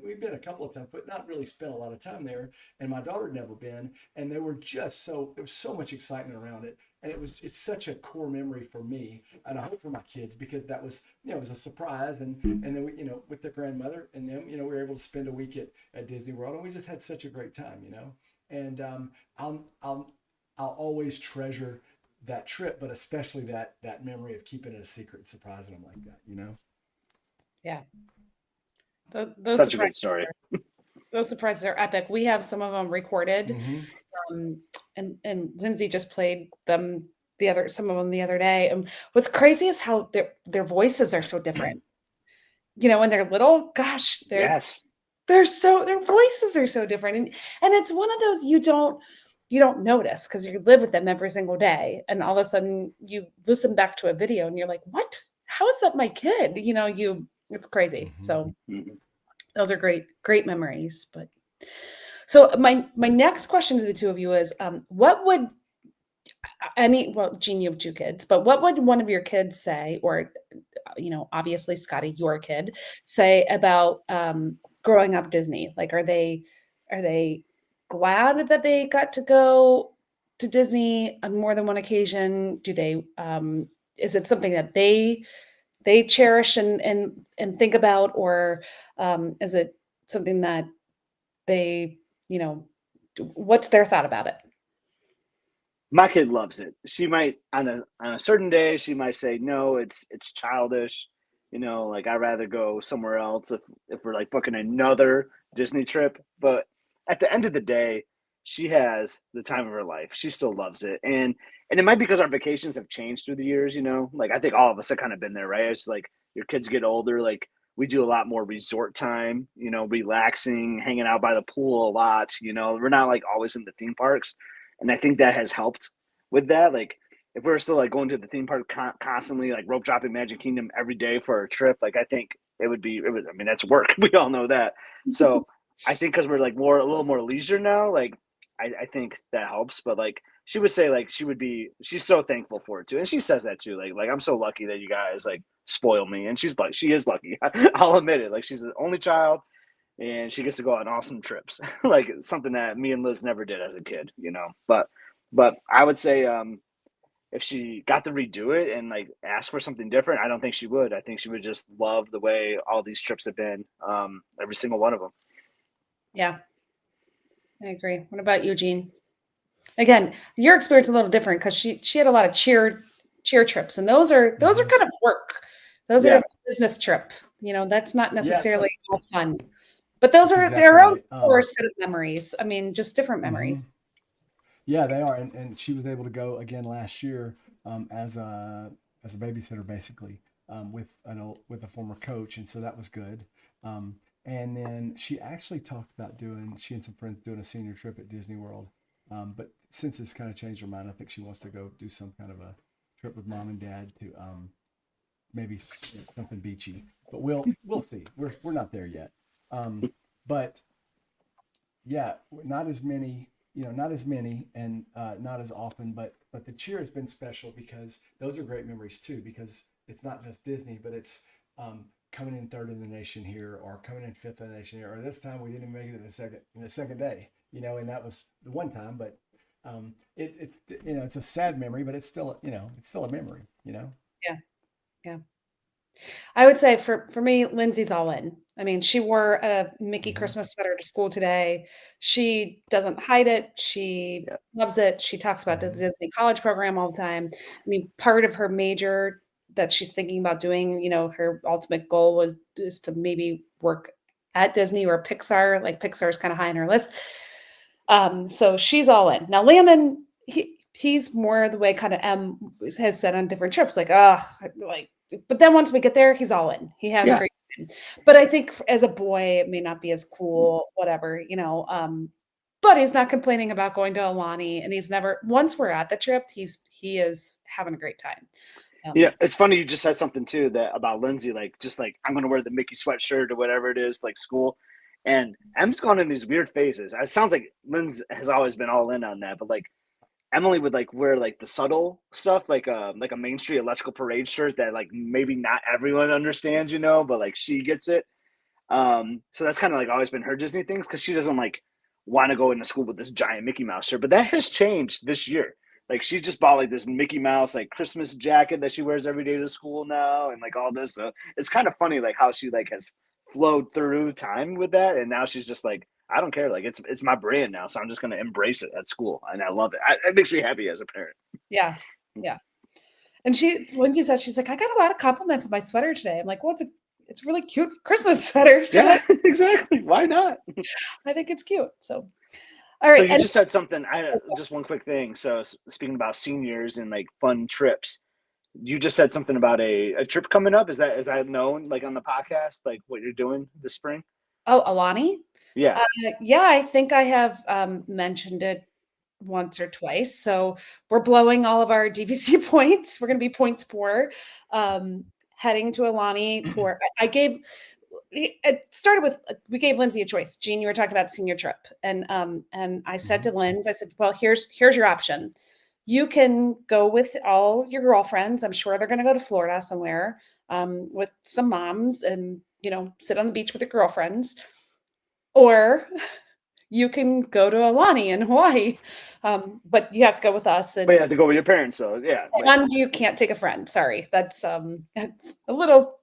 we've been a couple of times, but not really spent a lot of time there. And my daughter had never been. And there was so much excitement around it. And it's such a core memory for me, and I hope for my kids, because that was, it was a surprise. And then we, with their grandmother and them, we were able to spend a week at Disney World, and we just had such a great time, and I'll always treasure that trip, but especially that memory of keeping it a secret and surprising them like that,
Yeah. Those
Such a great story.
Those surprises are epic. We have some of them recorded.
Mm-hmm.
And Lindsay just played them some of them the other day. And what's crazy is how their voices are so different. When they're little, gosh,
Yes.
their voices are so different. And it's one of those you don't notice because you live with them every single day. And all of a sudden you listen back to a video and you're like, what? How is that my kid? It's crazy.
Mm-hmm.
So those are great memories. But so my next question to the two of you is, what would Jean, you have two kids, but what would one of your kids say, or, obviously Scottie, your kid, say about growing up Disney? Like, are they glad that they got to go to Disney on more than one occasion? Do they, is it something that they cherish and think about, or is it something that they, what's their thought about it?
My kid loves it. She might on a certain day she might say no, it's childish. Like I'd rather go somewhere else if we're like booking another Disney trip. But at the end of the day, she has the time of her life. She still loves it, and it might be because our vacations have changed through the years. Like I think all of us have kind of been there, right? It's like your kids get older, like we do a lot more resort time. Relaxing, hanging out by the pool a lot. We're not like always in the theme parks, and I think that has helped with that. Like if we were still like going to the theme park constantly, like rope dropping Magic Kingdom every day for a trip, like I think I mean, that's work. We all know that. So I think because we're like a little more leisure now, like I think that helps. But like she would say, like she's so thankful for it too, and she says that too. Like I'm so lucky that you guys like spoil me, and she is lucky. I'll admit it. Like she's the only child, and she gets to go on awesome trips, like something that me and Liz never did as a kid. But I would say if she got to redo it and like ask for something different, I don't think she would. I think she would just love the way all these trips have been, every single one of them.
Yeah, I agree. What about you, Jean? Again, your experience is a little different because she had a lot of cheer trips, and those are kind of work. Those are
Yeah.
a business trip. That's not
Yeah,
necessarily
so
all fun. But those
that's
are
exactly
their own
right.
core set of memories. I mean, just different
Mhm.
memories.
Yeah, they are, and she was able to go again last year as a babysitter, basically, with a former coach, and so that was good. Um, and then she actually talked about she and some friends doing a senior trip at Disney World. But since it's kind of changed her mind, I think she wants to go do some kind of a trip with mom and dad to maybe something beachy. But we'll see. We're not there yet. But yeah, not as many and not as often, but the cheer has been special because those are great memories too, because it's not just Disney, but it's coming in third in the nation here or coming in fifth in the nation here, or this time we didn't make it in the second day, and that was the one time. But it's it's a sad memory, but it's still a memory.
Yeah, yeah. I would say for me, Lindsay's all in. I mean, she wore a Mickey
Mm-hmm.
Christmas sweater to school today. She doesn't hide it. She
Yeah.
loves it. She talks about the
Mm-hmm.
Disney College program all the time. I mean, part of her major that she's thinking about doing, her ultimate goal is to maybe work at Disney or Pixar. Like Pixar's kind of high on her list. So she's all in. Now, Landon, he's more the way kind of M has said on different trips, like, like, but then once we get there, he's all in. He has a
Yeah.
great time. But I think as a boy, it may not be as cool, whatever, but he's not complaining about going to Alani, and he's never once we're at the trip, he is having a great time.
Yeah, it's funny you just said something too that about Lindsay, like just like I'm gonna wear the Mickey sweatshirt or whatever it is, like school. And M's gone in these weird phases. It sounds like Lindsay has always been all in on that, but like Emily would like wear like the subtle stuff, like a Main Street Electrical Parade shirt that like maybe not everyone understands, but like she gets it. So that's kind of like always been her Disney things because she doesn't like want to go into school with this giant Mickey Mouse shirt. But that has changed this year. Like she just bought like this Mickey Mouse like Christmas jacket that she wears every day to school now, and like all this. So it's kind of funny like how she like has flowed through time with that, and now she's just like, I don't care. Like it's my brand now, so I'm just gonna embrace it at school, and I love it. It makes me happy as a parent.
Yeah, yeah. And Lindsay said, she's like, I got a lot of compliments on my sweater today. I'm like, well, it's a really cute Christmas sweater. So
Yeah, exactly. Why not?
I think it's cute. So, all
So
right.
you just said something. Just one quick thing. So speaking about seniors and like fun trips, you just said something about a trip coming up. Is that known like on the podcast, like what you're doing this spring?
Oh, Alani?
Yeah.
Yeah, I think I have mentioned it once or twice. So we're blowing all of our DVC points. We're going to be points poor. Heading to Alani for it started with we gave Lindsay a choice. Jean, you were talking about senior trip, and I said
Mm-hmm.
to Lindsay, I said, well, here's your option. You can go with all your girlfriends. I'm sure they're going to go to Florida somewhere with some moms and sit on the beach with your girlfriends, or you can go to Alani in Hawaii, but you have to go with us.
But you have to go with your parents, so yeah, right.
And you can't take a friend. Sorry, that's a little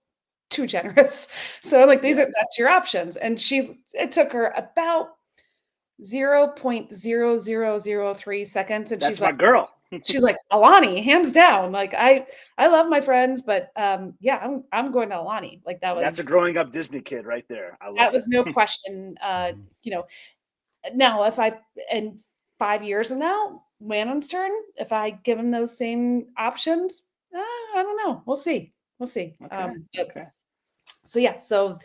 too generous. So like
Yeah.
that's your options. And it took her about 0.0003 seconds, and
That's
she's
my
like,
girl.
She's like, Alani, hands down. Like I love my friends, but yeah, I'm going to Alani. Like
That's a growing up Disney kid right there. I
that
love
was
it.
no question. You know, now if I in 5 years from now, Lannon's turn, if I give him those same options, I don't know. We'll see. We'll see.
Okay. Okay.
So yeah, so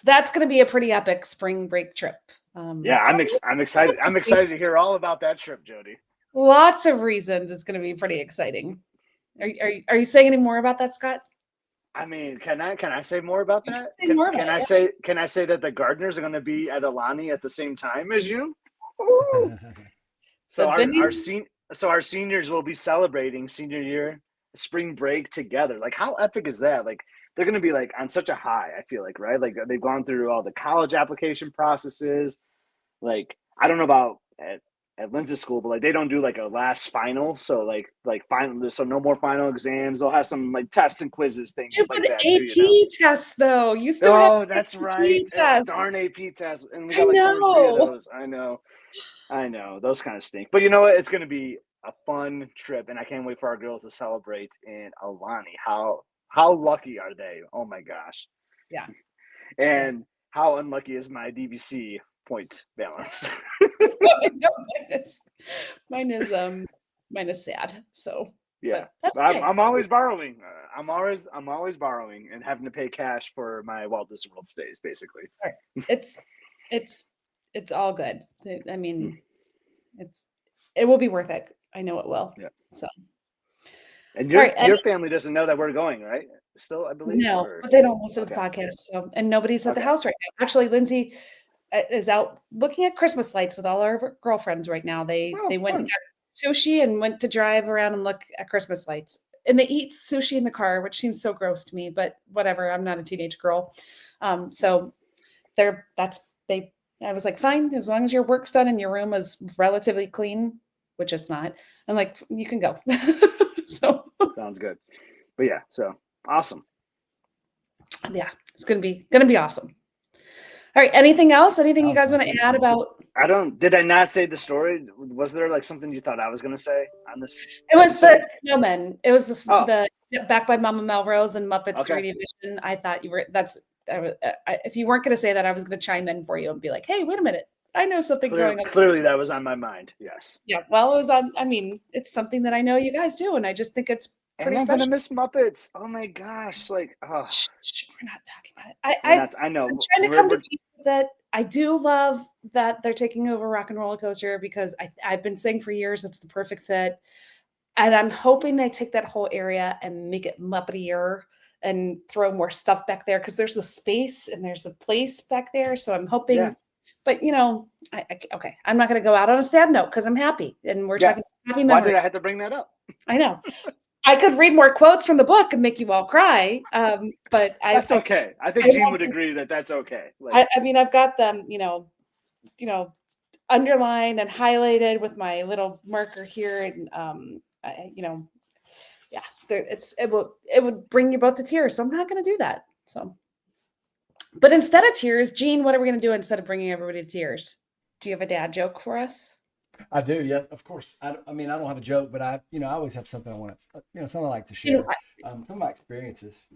that's going to be a pretty epic spring break trip.
Yeah, I'm excited. I'm excited to hear all about that trip, Jody.
Lots of reasons it's going to be pretty exciting. Are you saying any more about that, Scott?
I mean, can I say more about that?
Say more about
Can I say that the Gardeners are going to be at Alani at the same time as you? So our seniors will be celebrating senior year spring break together. Like, how epic is that? Like, they're going to be like on such a high, I feel like, right? Like, they've gone through all the college application processes. Like, I don't know about at Lindsay's school, but like they don't do like a last final. So like final, so no more final exams. They'll have some like tests and quizzes, things
You
like
an
that too, you know.
AP test though. You still have
Oh, that's right.
test.
Darn AP test. And we
I
got like 2 or 3 of
know.
those. I know. Those kind of stink. But you know what? It's gonna be a fun trip, and I can't wait for our girls to celebrate in Alani. How lucky are they? Oh my gosh.
Yeah.
And how unlucky is my DVC point balance?
mine is sad. So
yeah,
that's okay.
I'm always borrowing. I'm always borrowing and having to pay cash for my Walt Disney World stays, basically.
It's all good. I mean, it will be worth it. I know it will.
Yeah.
So.
And your family doesn't know that we're going, right? Still, I believe.
No, but they don't listen to the podcast. So, and nobody's at the house right now. Actually, Lindsay is out looking at Christmas lights with all our girlfriends right now. They went and got sushi and went to drive around and look at Christmas lights. And they eat sushi in the car, which seems so gross to me, but whatever. I'm not a teenage girl. So I was like, fine, as long as your work's done and your room is relatively clean, which it's not. I'm like, you can go. So
sounds good. But yeah, so awesome.
Yeah, it's gonna be awesome. All right. Anything else? Anything you guys want to add about?
Did I not say the story? Was there like something you thought I was going to say on this?
It was the snowmen. It was the Back by Mama Melrose and Muppets 3D Vision. I thought you were. If you weren't going to say that, I was going to chime in for you and be like, "Hey, wait a minute. I know something going on."
Clearly, that was on my mind. Yes.
Yeah. Well, it was on. I mean, it's something that I know you guys do, and I just think it's pretty special.
I'm gonna miss Muppets. Oh my gosh! Like,
shh, we're not talking about it.
I know.
I'm trying to come to peace with that. I do love that they're taking over Rock and Roller Coaster because I've been saying for years it's the perfect fit, and I'm hoping they take that whole area and make it Muppetier and throw more stuff back there because there's a space and there's a place back there. So I'm hoping. Yeah. But okay, I'm not going to go out on a sad note because I'm happy, and we're talking happy memories.
Why did I have to bring that up?
I know. I could read more quotes from the book and make you all cry, but
that's okay. I think Jean would agree that that's okay.
Like, I mean, I've got them, underlined and highlighted with my little marker here, and it would bring you both to tears. So I'm not going to do that. So. But instead of tears, Jean, what are we going to do instead of bringing everybody to tears? Do you have a dad joke for us?
I do, yes, of course. I mean, I don't have a joke, but I always have something I want to, something I like to share. Some of my experiences,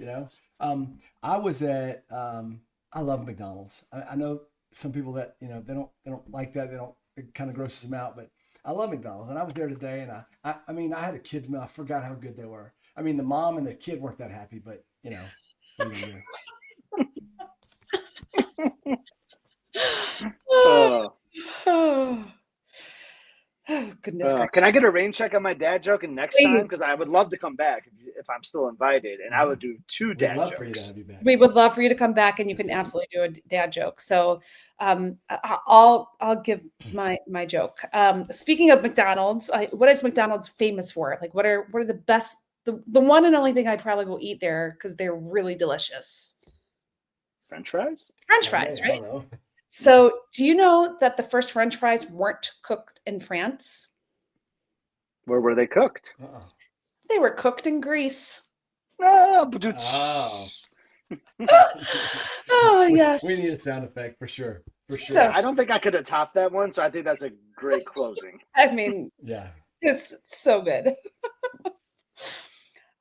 I was at, I love McDonald's. I know some people that, they don't like that. It kind of grosses them out, but I love McDonald's. And I was there today, and I had a kid's meal. I forgot how good they were. I mean, the mom and the kid weren't that happy, but, what are you gonna do?
Oh, goodness gracious.
Can I get a rain check on my dad joke next time? Because I would love to come back if I'm still invited, and I would do 2 dad jokes.
For you to have you back.
We would love for you to come back, and you can absolutely do a dad joke. So I'll give my joke. Speaking of McDonald's, what is McDonald's famous for? Like, what are the best? The one and only thing I probably will eat there because they're really delicious.
French fries?
French fries, right? So, do you know that the first French fries weren't cooked in France?
Where were they cooked?
They were cooked in Greece.
Oh,
yes.
We need a sound effect for sure.
So, I don't think I could have topped that one, so I think that's a great closing.
I mean,
yeah.
It's so good.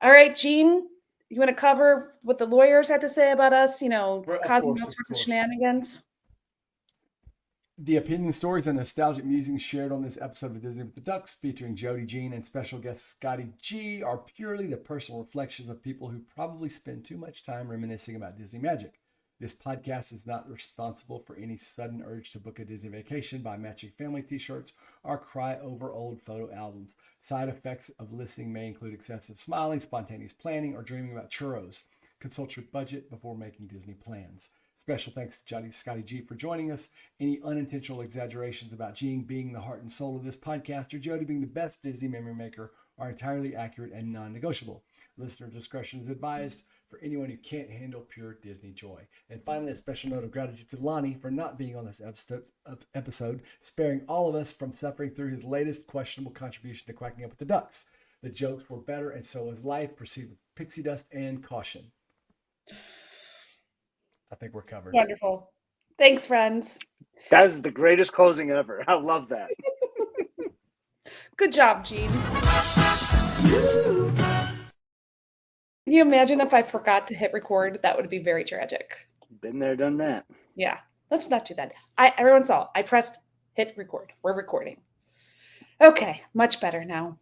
All right, Gene, you want to cover what the lawyers had to say about us,
Of
causing
course,
all
of
sorts of
course.
shenanigans?
The opinion, stories, and nostalgic musings shared on this episode of Disney with the Ducks, featuring Jody Jean and special guest Scottie G, are purely the personal reflections of people who probably spend too much time reminiscing about Disney magic. This podcast is not responsible for any sudden urge to book a Disney vacation, buy matching family t-shirts, or cry over old photo albums. Side effects of listening may include excessive smiling, spontaneous planning, or dreaming about churros. Consult your budget before making Disney plans. Special thanks to Scottie G for joining us. Any unintentional exaggerations about Gene being the heart and soul of this podcast or Jody being the best Disney memory maker are entirely accurate and non-negotiable. Listener discretion is advised for anyone who can't handle pure Disney joy. And finally, a special note of gratitude to Lonnie for not being on this episode, sparing all of us from suffering through his latest questionable contribution to Quacking Up with the Ducks. The jokes were better, and so was life. Proceed with pixie dust and caution. I think we're covered.
Wonderful. Thanks, friends.
That is the greatest closing ever. I love that.
Good job, Gene. Can you imagine if I forgot to hit record? That would be very tragic.
Been there, done that.
Yeah, let's not do that. Everyone saw. I pressed hit record. We're recording. Okay, much better now.